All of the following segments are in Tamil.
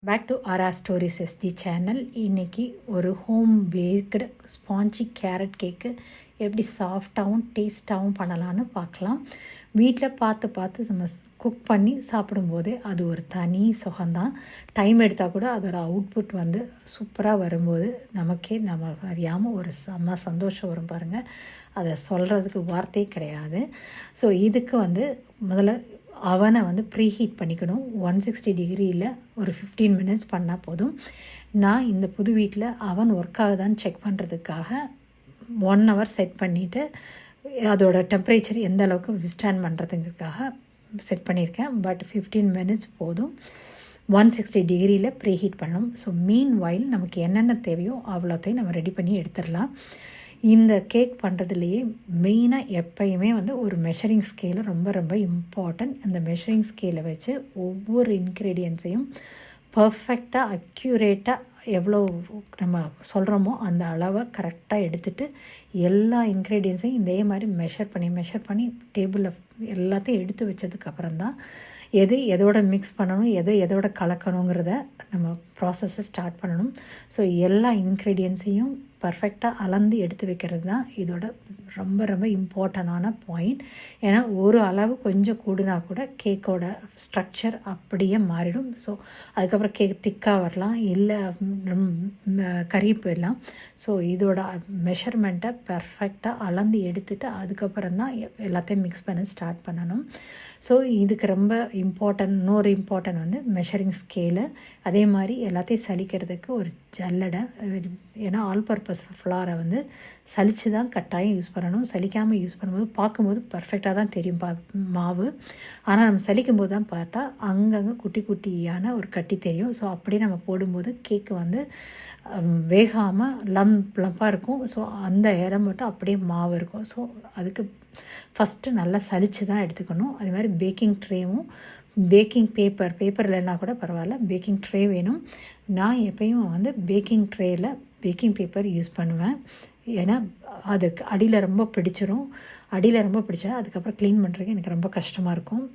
பேக் டு ஆர்ஆ ஸ்டோரிஸ் எஸ்டி சேனல். இன்றைக்கி ஒரு home baked spongy carrot cake எப்படி சாஃப்டாகவும் டேஸ்ட்டாகவும் பண்ணலான்னு பார்க்கலாம். வீட்டில் பார்த்து நம்ம குக் பண்ணி சாப்பிடும்போதே அது ஒரு தனி சுகம்தான். டைம் எடுத்தால் கூட அதோடய அவுட்புட் சூப்பராக வரும்போது நமக்கே நம்ம அறியாமல் ஒரு செம்ம சந்தோஷம் வரும் பாருங்கள். அதை சொல்கிறதுக்கு வார்த்தையே கிடையாது. ஸோ இதுக்கு முதல்ல அவனை ப்ரீஹீட் பண்ணிக்கணும். 160 டிகிரியில் ஒரு 15 மினிட்ஸ் பண்ணால் போதும். நான் இந்த புது வீட்டில் அவன் ஒர்க் ஆகுதான்னு செக் பண்ணுறதுக்காக 1 ஹவர் செட் பண்ணிவிட்டு அதோட டெம்பரேச்சர் எந்த அளவுக்கு விஸ்டாண்ட் பண்ணுறதுக்காக செட் பண்ணியிருக்கேன். பட் 15 மினிட்ஸ் போதும். 160 டிகிரியில் ப்ரீஹீட் பண்ணணும். ஸோ மீன் வைல் நமக்கு என்னென்ன தேவையோ அவ்வளோத்தையும் நம்ம ரெடி பண்ணி எடுத்துடலாம். இந்த கேக் பண்ணுறதுலையே மெயினாக எப்பயுமே ஒரு மெஷரிங் ஸ்கேலு ரொம்ப இம்பார்ட்டன்ட். அந்த மெஷரிங் ஸ்கேலை வச்சு ஒவ்வொரு இன்க்ரீடியன்ஸையும் பர்ஃபெக்டாக அக்யூரேட்டாக எவ்வளோ நம்ம சொல்கிறோமோ அந்த அளவை கரெக்டாக எடுத்துகிட்டு எல்லா இன்க்ரீடியன்ஸையும் இதே மாதிரி மெஷர் பண்ணி டேபிளில் எல்லாத்தையும் எடுத்து வச்சதுக்கப்புறம் தான் எதோட மிக்ஸ் பண்ணணும், எதோட கலக்கணுங்கிறத நம்ம ப்ராசஸை ஸ்டார்ட் பண்ணணும். ஸோ எல்லா இன்க்ரீடியன்ஸையும் பர்ஃபெக்டாக அளந்து எடுத்து வைக்கிறது தான் இதோட ரொம்ப இம்பார்ட்டண்டான பாயிண்ட். ஏன்னா ஒரு அளவு கொஞ்சம் கூடுனா கூட கேக்கோட ஸ்ட்ரக்சர் அப்படியே மாறிடும். ஸோ அதுக்கப்புறம் கேக் திக்காக வரலாம், இல்லை கறி போயிடலாம். ஸோ இதோட மெஷர்மெண்ட்டை பர்ஃபெக்டாக அளந்து எடுத்துகிட்டு அதுக்கப்புறம் தான் எல்லாத்தையும் மிக்ஸ் பண்ண ஸ்டார்ட் பண்ணணும். ஸோ இதுக்கு ரொம்ப இன்னொரு இம்பார்ட்டன்ட் மெஷரிங் ஸ்கேலு. அதே மாதிரி எல்லாத்தையும் சலிக்கிறதுக்கு ஒரு ஜல்லடை. ஏன்னா ஆல் பர்பஸ் ஃப்ளாரை சலித்து தான் கட்டாயம் யூஸ் பண்ணணும். சலிக்காமல் யூஸ் பண்ணும்போது பார்க்கும்போது பர்ஃபெக்டாக தான் தெரியும் மாவு. ஆனால் நம்ம சலிக்கும்போது தான் பார்த்தா அங்கங்கே குட்டியான ஒரு கட்டி தெரியும். ஸோ அப்படியே நம்ம போடும்போது கேக்கு வேகாமல் லம்பாக இருக்கும். ஸோ அந்த இடம் மட்டும் அப்படியே மாவு இருக்கும். ஸோ அதுக்கு ஃபஸ்ட்டு நல்லா சலித்து தான் எடுத்துக்கணும். அதே மாதிரி பேக்கிங் ட்ரேவும் பேக்கிங் பேப்பர் இல்லைன்னா கூட பரவாயில்ல, பேக்கிங் ட்ரே வேணும். நான் எப்பயும் பேக்கிங் ட்ரேயில் பேக்கிங் பேப்பர் யூஸ் பண்ணுவேன். ஏன்னா அதுக்கு அடியில் ரொம்ப பிடிச்சா அதுக்கப்புறம் க்ளீன் பண்ணுறதுக்கு எனக்கு ரொம்ப கஷ்டமாக இருக்கும்.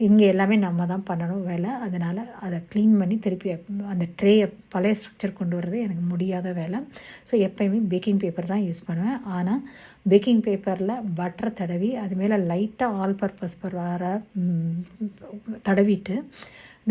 இங்கே எல்லாமே நம்ம தான் பண்ணணும் வேலை. அதனால் அதை க்ளீன் பண்ணி திருப்பி அந்த ட்ரேயை பழைய ஸ்ட்ரக்சர் கொண்டு வர்றது எனக்கு முடியாத வேலை. ஸோ எப்போயுமே பேக்கிங் பேப்பர் தான் யூஸ் பண்ணுவேன். ஆனால் பேக்கிங் பேப்பரில் பட்டரை தடவி அது மேலே லைட்டாக ஆல் பர்பஸ் வர தடவிட்டு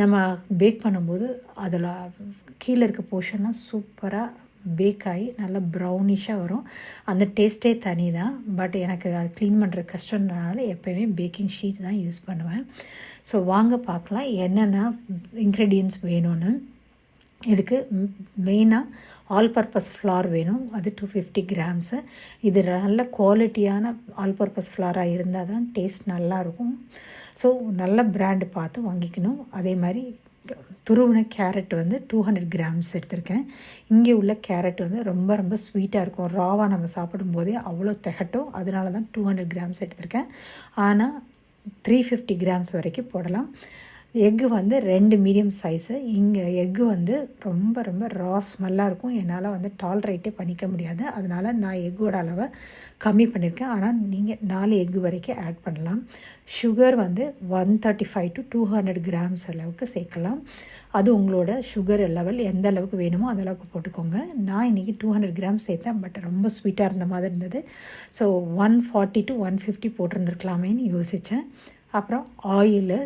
நம்ம பேக் பண்ணும்போது அதில் கீழே இருக்க போர்ஷன்லாம் சூப்பராக பேக் ஆகி நல்லா ப்ரௌனிஷாக வரும். அந்த டேஸ்ட்டே தனி தான். பட் எனக்கு அது க்ளீன் பண்ணுறது கஷ்டம்னால எப்போயுமே பேக்கிங் ஷீட் தான் யூஸ் பண்ணுவேன். ஸோ வாங்க பார்க்கலாம் என்னென்ன இன்க்ரீடியன்ட்ஸ் வேணும்னு. இதுக்கு மெயினாக ஆல் பர்பஸ் ஃப்ளார் வேணும். அது 250 கிராம்ஸு. இது நல்ல குவாலிட்டியான ஆல் பர்பஸ் ஃப்ளாராக இருந்தால் தான் டேஸ்ட் நல்லாயிருக்கும். ஸோ நல்ல பிராண்டு பார்த்து வாங்கிக்கணும். அதே மாதிரி துருவின கேரட் 200 கிராம்ஸ் எடுத்திருக்கேன். இங்கே உள்ள கேரட் ரொம்ப ஸ்வீட்டாக இருக்கும். ராவாக நம்ம சாப்பிடும்போதே அவ்வளோ திகட்டும். அதனால தான் 200 கிராம்ஸ் எடுத்திருக்கேன். ஆனால் 350 கிராம்ஸ் வரைக்கும் போடலாம். Egg 2 medium size. இங்கே எக்கு ரொம்ப ரா ஸ்மெல்லாக இருக்கும். என்னால் டாலரேட்டே பண்ணிக்க முடியாது. அதனால் நான் எக்கோட அளவை கம்மி பண்ணியிருக்கேன். ஆனால் நீங்கள் 4 எக்கு வரைக்கும் ஆட் பண்ணலாம். சுகர் 135 to 200 கிராம்ஸ் அளவுக்கு சேர்க்கலாம். அது உங்களோட சுகர் லெவல் எந்த அளவுக்கு வேணுமோ அந்த அளவுக்கு போட்டுக்கோங்க. நான் இன்றைக்கி 200 கிராம்ஸ் சேர்த்தேன். பட் ரொம்ப ஸ்வீட்டாக இருந்த மாதிரி இருந்தது. ஸோ 140 to 150 போட்டிருந்துருக்கலாமேன்னு யோசித்தேன். அப்புறம் ஆயிலு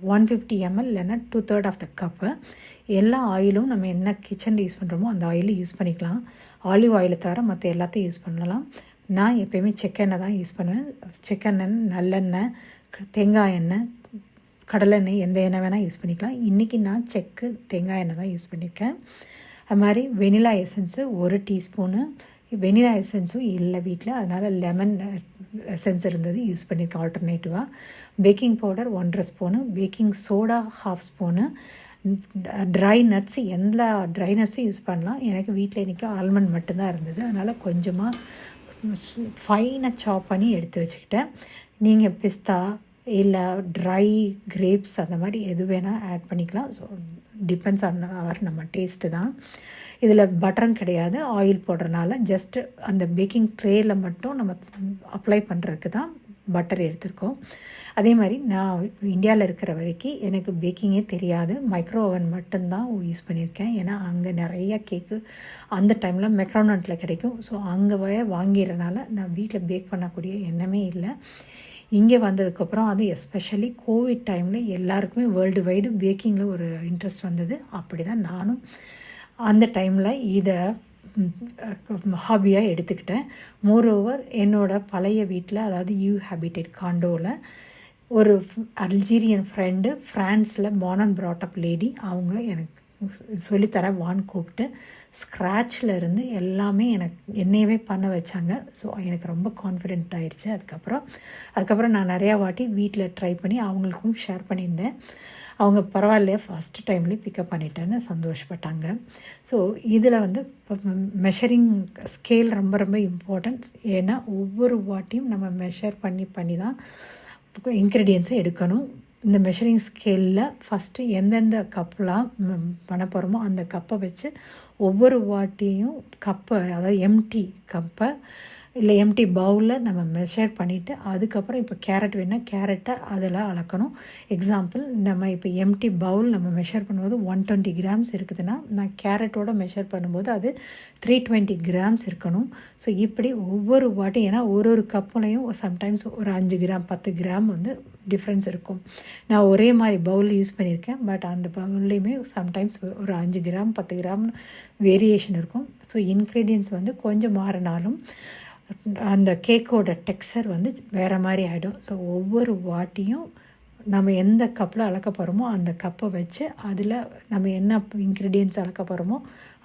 150 ml இல்லைன்னா 2/3 ஆஃப் த கப்பு. எல்லா ஆயிலும் நம்ம என்ன கிச்சனில் யூஸ் பண்ணுறோமோ அந்த ஆயிலும் யூஸ் பண்ணிக்கலாம். ஆலிவ் ஆயிலை தவிர மற்ற எல்லாத்தையும் யூஸ் பண்ணலாம். நான் எப்போயுமே செக்கெண்ணெய் தான் யூஸ் பண்ணுவேன். செக்கெண்ணெய், நல்லெண்ணெய், தேங்காய் எண்ணெய், கடலெண்ணெய், எந்த எண்ணெய் வேணால் யூஸ் பண்ணிக்கலாம். இன்றைக்கி நான் தேங்காய் எண்ணெய் தான் யூஸ் பண்ணியிருக்கேன். அது மாதிரி வெனிலா எசன்ஸு 1 டீஸ்பூனு. வெனிலா எசன்ஸும் இல்லை வீட்டில், அதனால் லெமன் எசன்ஸ் இருந்தது யூஸ் பண்ணியிருக்கேன் ஆல்டர்னேட்டிவாக. Baking powder 1.5 spoon. Baking soda 1/2 spoon. Dry nuts, எல்லா ட்ரை நட்ஸும் யூஸ் பண்ணலாம். எனக்கு வீட்டில் இன்றைக்கி ஆல்மண்ட் மட்டும்தான் இருந்தது. அதனால் கொஞ்சமாக ஃபைனாக சாப் பண்ணி எடுத்து வச்சுக்கிட்டேன். நீங்கள் பிஸ்தா இல்லை ட்ரை கிரேப்ஸ் அந்த மாதிரி எது வேணால் ஆட் பண்ணிக்கலாம். ஸோ டிபெண்ட்ஸ் ஆன் நம்ம டேஸ்ட்டு தான். இதில் பட்டரும் கிடையாது, ஆயில் போடுறதுனால ஜஸ்ட்டு அந்த பேக்கிங் ட்ரேயில் மட்டும் நம்ம அப்ளை பண்ணுறதுக்கு தான் பட்டர் எடுத்திருக்கோம். அதே மாதிரி நான் இந்தியாவில் இருக்கிற வரைக்கும் எனக்கு பேக்கிங்கே தெரியாது. மைக்ரோ ஓவன் மட்டும்தான் யூஸ் பண்ணியிருக்கேன். ஏன்னா அங்கே நிறைய கேக்கு அந்த டைமில் மெக்ரோனட்டில் கிடைக்கும். ஸோ அங்கே வாங்கிறனால நான் வீட்டில் பேக் பண்ணக்கூடிய எண்ணமே இல்லை. இங்கே வந்ததுக்கப்புறம் அது எஸ்பெஷலி கோவிட் டைமில் எல்லாருக்குமே வேர்ல்டு வைடு பேக்கிங்கில் ஒரு இன்ட்ரெஸ்ட் வந்தது. அப்படி தான் நானும் அந்த டைமில் இதை ஹாபியாக எடுத்துக்கிட்டேன். மோரோவர் என்னோடய பழைய வீட்டில், அதாவது ஹேபிடேட் காண்டோவில் ஒரு அல்ஜீரியன் ஃப்ரெண்டு, ஃப்ரான்ஸில் born and brought up lady, அவங்க எனக்கு சொல்லித்தர கூப்பிட்டு ஸ்க்ராட்சில் இருந்து எல்லாமே என்னையவே பண்ண வச்சாங்க. ஸோ எனக்கு ரொம்ப கான்ஃபிடென்ட் ஆயிடுச்சு. அதுக்கப்புறம் நான் நிறையா வாட்டி வீட்டில் ட்ரை பண்ணி அவங்களுக்கும் ஷேர் பண்ணியிருந்தேன். அவங்க பரவாயில்லையே ஃபஸ்ட்டு டைம்லேயே பிக்கப் பண்ணிட்டேன்னு சந்தோஷப்பட்டாங்க. ஸோ இதில் மெஷரிங் ஸ்கேல் ரொம்ப ரொம்ப இம்பார்ட்டன்ட். ஏன்னா ஒவ்வொரு வாட்டியும் நம்ம மெஷர் பண்ணி தான் இன்க்ரீடியன்ஸை எடுக்கணும். இந்த மெஷரிங் ஸ்கேலில் ஃபஸ்ட்டு எந்தெந்த கப்பெலாம் பண்ண போகிறோமோ அந்த கப்பை வச்சு ஒவ்வொரு வாட்டியும் அதாவது எம்டி கப்பை இல்லை எம்டி பவுலில் நம்ம மெஷர் பண்ணிவிட்டு அதுக்கப்புறம் இப்போ கேரட் வேணால் கேரட்டை அதில் அளக்கணும். எக்ஸாம்பிள், நம்ம இப்போ எம்டி பவுல் நம்ம மெஷர் பண்ணும்போது 120 கிராம்ஸ் இருக்குதுன்னா நான் கேரட்டோட மெஷர் பண்ணும்போது அது 320 கிராம்ஸ் இருக்கணும். ஸோ இப்படி ஒவ்வொரு வாட்டி, ஏன்னா ஒரு கப்புலையும் சம்டைம்ஸ் ஒரு 5 கிராம் 10 கிராம் டிஃப்ரென்ஸ் இருக்கும். நான் ஒரே மாதிரி பவுல் யூஸ் பண்ணியிருக்கேன். பட் அந்த பவுல்லையுமே சம்டைம்ஸ் ஒரு 5 கிராம் 10 கிராம் வேரியேஷன் இருக்கும். ஸோ இன்க்ரீடியன்ஸ் கொஞ்சம் மாறினாலும் அந்த கேக்கோட டெக்ஸ்சர் வேறு மாதிரி ஆகிடும். ஸோ ஒவ்வொரு வாட்டியும் நம்ம எந்த கப்பில் அளக்க போகிறோமோ அந்த கப்பை வச்சு அதில் நம்ம என்ன இன்க்ரீடியன்ஸ் அளக்க போகிறோமோ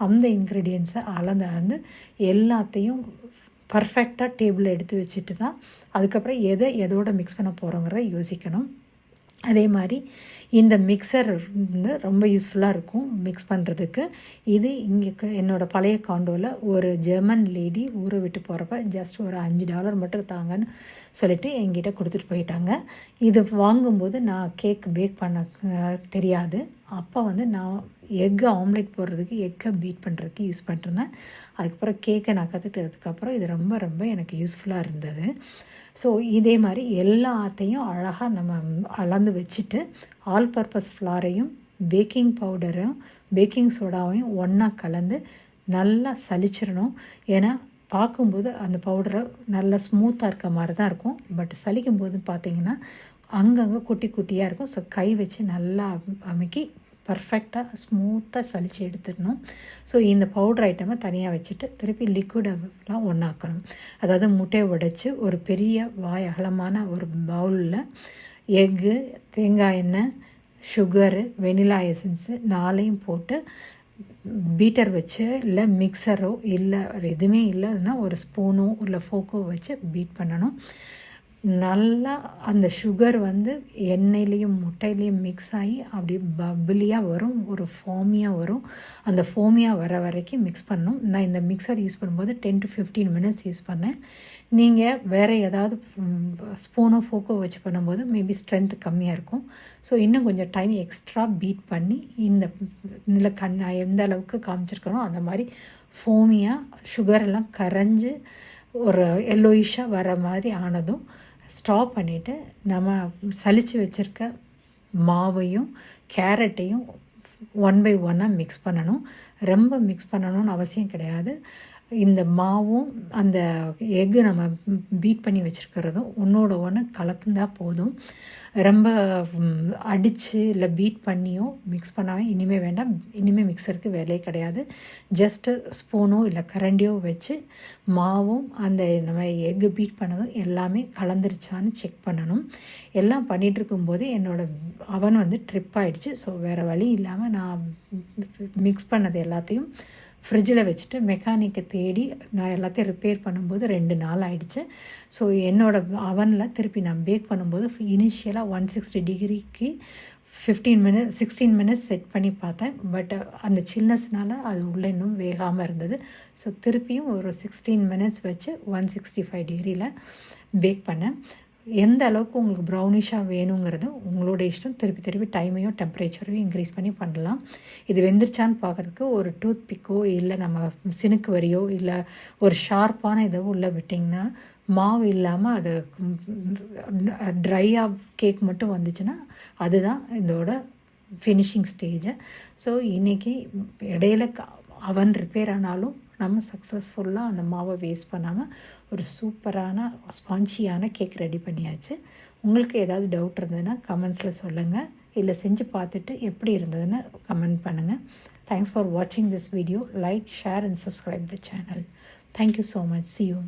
அந்த இன்க்ரீடியன்ஸை அளந்து எல்லாத்தையும் பர்ஃபெக்டாக டேபிளில் எடுத்து வச்சுட்டு தான் அதுக்கப்புறம் எதோட மிக்ஸ் பண்ண போகிறோங்கிறத யோசிக்கணும். அதே மாதிரி இந்த மிக்சர் ரொம்ப யூஸ்ஃபுல்லாக இருக்கும் மிக்ஸ் பண்ணுறதுக்கு. இது இங்கே என்னோடய பழைய காண்டோவில் ஒரு ஜெர்மன் லேடி ஊரை விட்டு போகிறப்ப ஜஸ்ட் ஒரு $5 மட்டும் தாங்கன்னு சொல்லிவிட்டு என்கிட்ட கொடுத்துட்டு போயிட்டாங்க. இது வாங்கும்போது நான் கேக் பேக் பண்ண தெரியாது. அப்போ நான் எக்கு ஆம்லேட் போடுறதுக்கு எக்கை பீட் பண்ணுறதுக்கு யூஸ் பண்ணிருந்தேன். அதுக்கப்புறம் கேக்கை நான் கற்றுக்கிட்டதுக்கப்புறம் இது ரொம்ப ரொம்ப எனக்கு யூஸ்ஃபுல்லாக இருந்தது. ஸோ இதே மாதிரி எல்லாத்தையும் அழகாக நம்ம அளந்து வச்சுட்டு ஆல் பர்பஸ் ஃப்ளாரையும் பேக்கிங் பவுடரும் பேக்கிங் சோடாவையும் ஒன்றா கலந்து நல்லா சலிச்சிடணும். ஏன்னா பார்க்கும்போது அந்த பவுடரை நல்லா ஸ்மூத்தாக இருக்க மாதிரி தான் இருக்கும். பட் சலிக்கும் போது பார்த்திங்கன்னா அங்கங்கே குட்டி குட்டியாக இருக்கும். ஸோ கை வச்சு நல்லா அமுக்கி பர்ஃபெக்டாக ஸ்மூத்தாக சலித்து எடுத்துடணும். ஸோ இந்த பவுடர் ஐட்டமை தனியாக வச்சுட்டு திருப்பி லிக்விடெல்லாம் ஒன்றாக்கணும். அதாவது முட்டையை உடைச்சி ஒரு பெரிய வாய் அகலமான ஒரு பவுலில் எக்கு, தேங்காய் எண்ணெய், சுகரு, வெனிலா எசன்ஸு 4ஐயும் போட்டு பீட்டர் வச்சு, இல்லை மிக்சரோ இல்லை எதுவுமே இல்லைன்னா ஒரு ஸ்பூனோ இல்லை ஃபோக்கோ வச்சு பீட் பண்ணணும். நல்லா அந்த சுகர் எண்ணெயிலையும் முட்டையிலையும் மிக்ஸ் ஆகி அப்படியே பபிளியாக வரும், ஒரு ஃபோமியாக வரும். அந்த ஃபோமியாக வர வரைக்கும் மிக்ஸ் பண்ணணும். நான் இந்த மிக்சர் யூஸ் பண்ணும்போது 10 to 15 minutes யூஸ் பண்ணேன். நீங்கள் வேறு ஏதாவது ஸ்பூனோ ஃபோக்கோ வச்சு பண்ணும்போது மேபி ஸ்ட்ரென்த் கம்மியாக இருக்கும். ஸோ இன்னும் கொஞ்சம் டைம் எக்ஸ்ட்ரா பீட் பண்ணி இதில் எந்த அளவுக்கு காமிச்சிருக்கணும் அந்த மாதிரி ஃபோமியாக சுகரெல்லாம் கரைஞ்சி ஒரு எல்லோயிஷாக வர மாதிரி ஆனதும் ஸ்டாப் பண்ணிவிட்டு நம்ம சலித்து வச்சுருக்க மாவையும் கேரட்டையும் 1 by 1 மிக்ஸ் பண்ணணும். ரொம்ப மிக்ஸ் பண்ணணும்னு அவசியம் கிடையாது. இந்த மாவும் அந்த எக்கு நம்ம பீட் பண்ணி வச்சுருக்கிறதும் ஒன்றோட ஒன்று கலக்குந்தால் போதும். ரொம்ப அடித்து இல்லை பீட் பண்ணியோ மிக்ஸ் பண்ணாமல் இனிமேல் வேண்டாம். இனிமேல் மிக்சருக்கு வேலையே கிடையாது. ஜஸ்ட்டு ஸ்பூனோ இல்லை கரண்டியோ வச்சு மாவும் அந்த நம்ம எக்கு பீட் பண்ணதும் எல்லாமே கலந்துருச்சான்னு செக் பண்ணணும். எல்லாம் பண்ணிகிட்ருக்கும்போது என்னோடய அவன் ட்ரிப் ஆகிடுச்சு. ஸோ வேறு வழி இல்லாமல் நான் மிக்ஸ் பண்ணது எல்லாத்தையும் ஃப்ரிட்ஜில் வச்சுட்டு மெக்கானிக்கை தேடி நான் எல்லாத்தையும் ரிப்பேர் பண்ணும்போது 2 நாள் ஆகிடுச்சு. ஸோ என்னோடய அவனில் திருப்பி நான் பேக் பண்ணும்போது இனிஷியலாக 160 degreeக்கு 16 minutes செட் பண்ணி பார்த்தேன். பட் அந்த சில்னஸ்னால் அது உள்ளே இன்னும் வேகாமல் இருந்தது. ஸோ திருப்பியும் ஒரு 16 minutes வச்சு 165 degreeல பேக் பண்ணேன். எந்த அளவுக்கு உங்களுக்கு ப்ரௌனிஷாக வேணுங்கிறது உங்களோட இஷ்டம். திருப்பி டைமையும் டெம்பரேச்சரையும் இன்க்ரீஸ் பண்ணி பண்ணலாம். இது வெந்துருச்சான்னு பார்க்குறதுக்கு ஒரு டூத் பிக்கோ இல்லை நம்ம சினுக்கு வரியோ இல்லை ஒரு ஷார்ப்பான இதை உள்ளே விட்டிங்கன்னா மாவு இல்லாமல் அது ட்ரையாக கேக் மட்டும் வந்துச்சுன்னா அதுதான் இதோட ஃபினிஷிங் ஸ்டேஜு. ஸோ இன்றைக்கி இடையில அவன் ரிப்பேர் ஆனாலும் நம்ம சக்ஸஸ்ஃபுல்லாக அந்த மாவை வேஸ்ட் பண்ணாமல் ஒரு சூப்பரான ஸ்பான்ச்சியான கேக் ரெடி பண்ணியாச்சு. உங்களுக்கு ஏதாவது டவுட் இருந்ததுன்னா கமெண்ட்ஸில் சொல்லுங்கள், இல்லை செஞ்சு பார்த்துட்டு எப்படி இருந்ததுன்னு கமெண்ட் பண்ணுங்கள். தேங்க்ஸ் ஃபார் வாட்சிங் this video. Like, share and subscribe the channel. Thank you so much. See you.